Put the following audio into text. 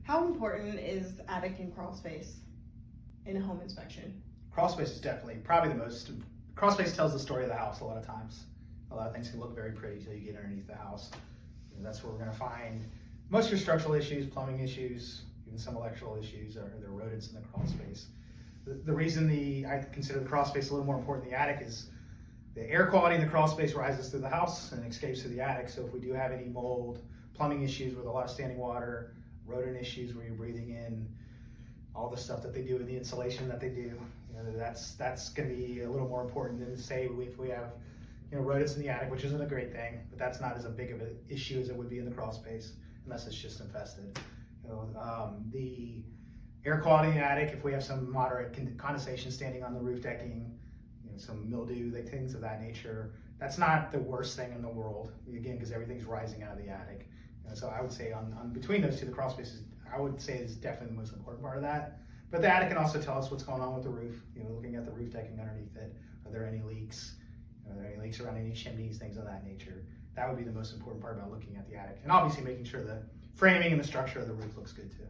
How important is attic and crawl space in a home inspection? Crawl space is definitely probably the most. Crawl space tells the story of the house a lot of times. A lot of things can look very pretty until you get underneath the house. And that's where we're going to find most of your structural issues, plumbing issues, even some electrical issues, or the rodents in the crawl space. The reason I consider the crawl space a little more important than the attic is the air quality in the crawl space rises through the house and escapes through the attic. So if we do have any mold, plumbing issues with a lot of standing water, rodent issues where you're breathing in all the stuff that they do in the insulation that they do, that's going to be a little more important than say if we have rodents in the attic, which isn't a great thing, but that's not as a big of an issue as it would be in the crawl space unless it's just infested. The air quality in the attic, if we have some moderate condensation standing on the roof decking, some mildew, things of that nature, that's not the worst thing in the world, again, because everything's rising out of the attic. So I would say on between those two, the crawl space I would say is definitely the most important part of that. But the attic can also tell us what's going on with the roof, looking at the roof decking underneath it. Are there any leaks? Are there any leaks around any chimneys, things of that nature? That would be the most important part about looking at the attic. And obviously making sure the framing and the structure of the roof looks good too.